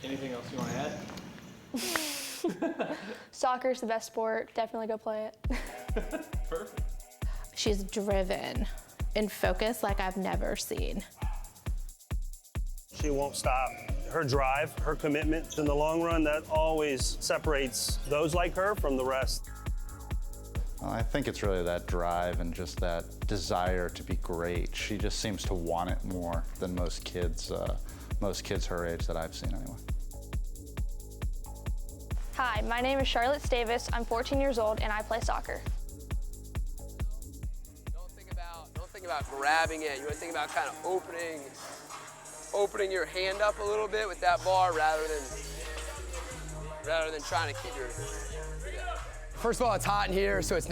Anything else you want to add? Soccer's the best sport. Definitely go play it. Perfect. She's driven and focused like I've never seen. She won't stop. Her drive, her commitment, in the long run, that always separates those like her from the rest. I think it's really that drive and just that desire to be great. She just seems to want it more than most kids her age that I've seen anyway. Hi, my name is Charlotte Stavis. I'm 14 years old and I play soccer. Don't think about grabbing it. You want to think about kind of opening your hand up a little bit with that bar rather than trying to keep your. First of all, it's hot in here, so it's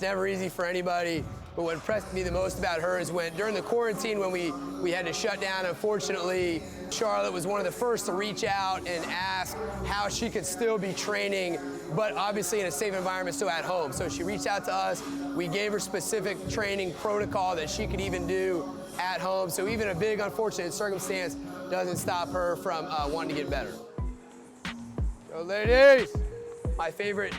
never easy for anybody. But what impressed me the most about her is when during the quarantine when we had to shut down, unfortunately, Charlotte was one of the first to reach out and ask how she could still be training, but obviously in a safe environment, still at home. So she reached out to us. We gave her specific training protocol that she could even do at home. So even a big unfortunate circumstance doesn't stop her from wanting to get better. Go ladies! My favorite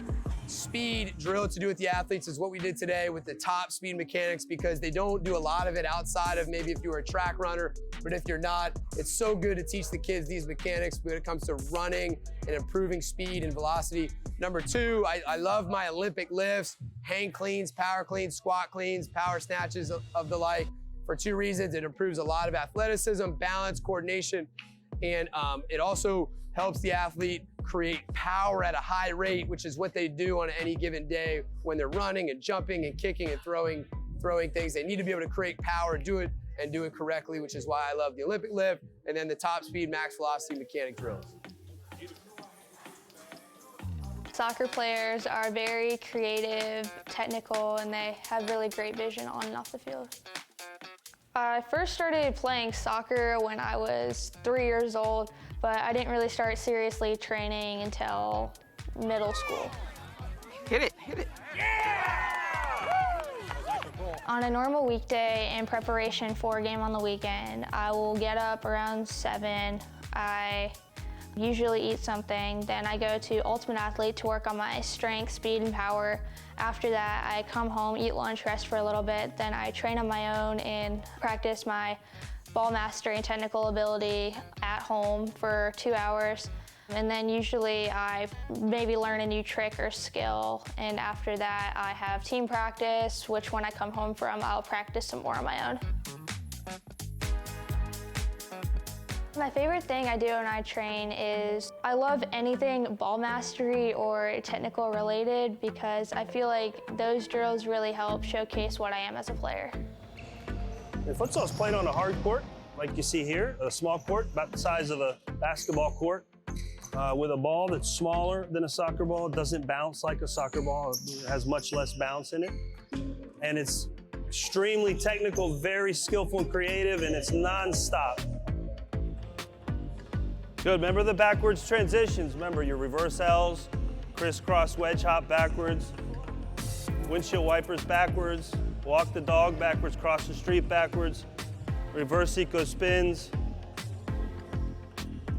speed drill to do with the athletes is what we did today with the top speed mechanics, because they don't do a lot of it outside of maybe if you were a track runner, but if you're not, it's so good to teach the kids these mechanics when it comes to running and improving speed and velocity. Number two, I love my Olympic lifts, hang cleans, power cleans, squat cleans, power snatches of the like, for two reasons. It improves a lot of athleticism, balance, coordination, and it also helps the athlete create power at a high rate, which is what they do on any given day when they're running and jumping and kicking and throwing things. They need to be able to create power, do it correctly, which is why I love the Olympic lift and then the top speed, max velocity mechanic drills. Soccer players are very creative, technical, and they have really great vision on and off the field. I first started playing soccer when I was 3 years old, but I didn't really start seriously training until middle school. Hit it, hit it. On a normal weekday in preparation for a game on the weekend, I will get up around 7. I usually eat something. Then I go to Ultimate Athlete to work on my strength, speed, and power. After that, I come home, eat lunch, rest for a little bit. Then I train on my own and practice my ball mastery and technical ability at home for 2 hours. And then usually I maybe learn a new trick or skill. And after that, I have team practice, which when I come home from, I'll practice some more on my own. My favorite thing I do when I train is I love anything ball mastery or technical related, because I feel like those drills really help showcase what I am as a player. And futsal is played on a hard court, like you see here, a small court, about the size of a basketball court, with a ball that's smaller than a soccer ball. It doesn't bounce like a soccer ball. It has much less bounce in it. And it's extremely technical, very skillful and creative, and it's non-stop. Good, remember the backwards transitions. Remember your reverse L's, crisscross wedge hop backwards, windshield wipers backwards, walk the dog backwards, cross the street backwards, reverse eco spins.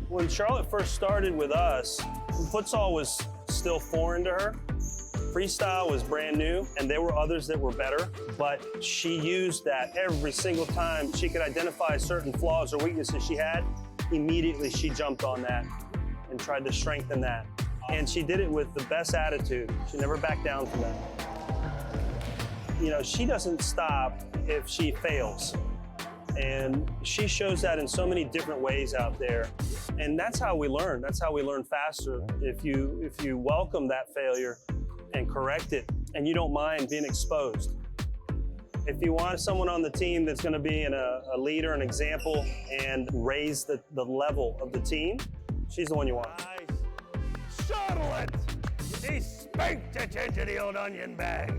When Charlotte first started with us, futsal was still foreign to her. Freestyle was brand new, and there were others that were better, but she used that every single time she could identify certain flaws or weaknesses she had. Immediately she jumped on that and tried to strengthen that. And she did it with the best attitude. She never backed down from that. You know, she doesn't stop if she fails. And she shows that in so many different ways out there. And that's how we learn. That's how we learn faster. If you welcome that failure and correct it, and you don't mind being exposed. If you want someone on the team that's going to be a leader, an example, and raise the level of the team, she's the one you want. Nice. Charlotte! He spanked it into the old onion bag.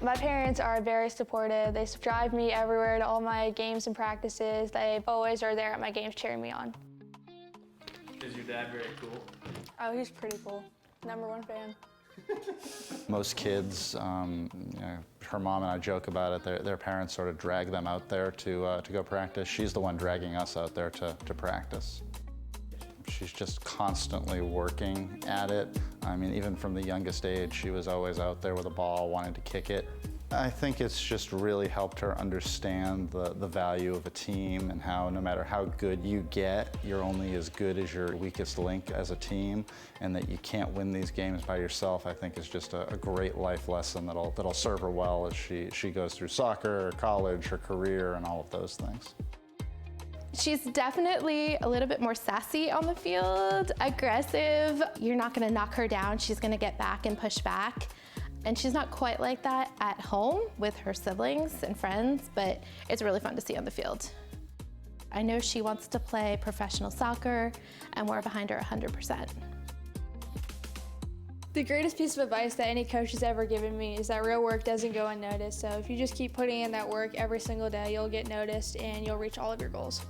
My parents are very supportive. They drive me everywhere to all my games and practices. They always are there at my games cheering me on. Is your dad very cool? Oh, he's pretty cool. #1 fan. Most kids, you know, her mom and I joke about it, their parents sort of drag them out there to go practice. She's the one dragging us out there to practice. She's just constantly working at it. I mean, even from the youngest age, she was always out there with a ball, wanting to kick it. I think it's just really helped her understand the value of a team and how no matter how good you get, you're only as good as your weakest link as a team, and that you can't win these games by yourself. I think is just a great life lesson that'll serve her well as she goes through soccer, college, her career, and all of those things. She's definitely a little bit more sassy on the field, aggressive. You're not gonna knock her down. She's gonna get back and push back. And she's not quite like that at home with her siblings and friends, but it's really fun to see on the field. I know she wants to play professional soccer, and we're behind her 100%. The greatest piece of advice that any coach has ever given me is that real work doesn't go unnoticed. So if you just keep putting in that work every single day, you'll get noticed and you'll reach all of your goals.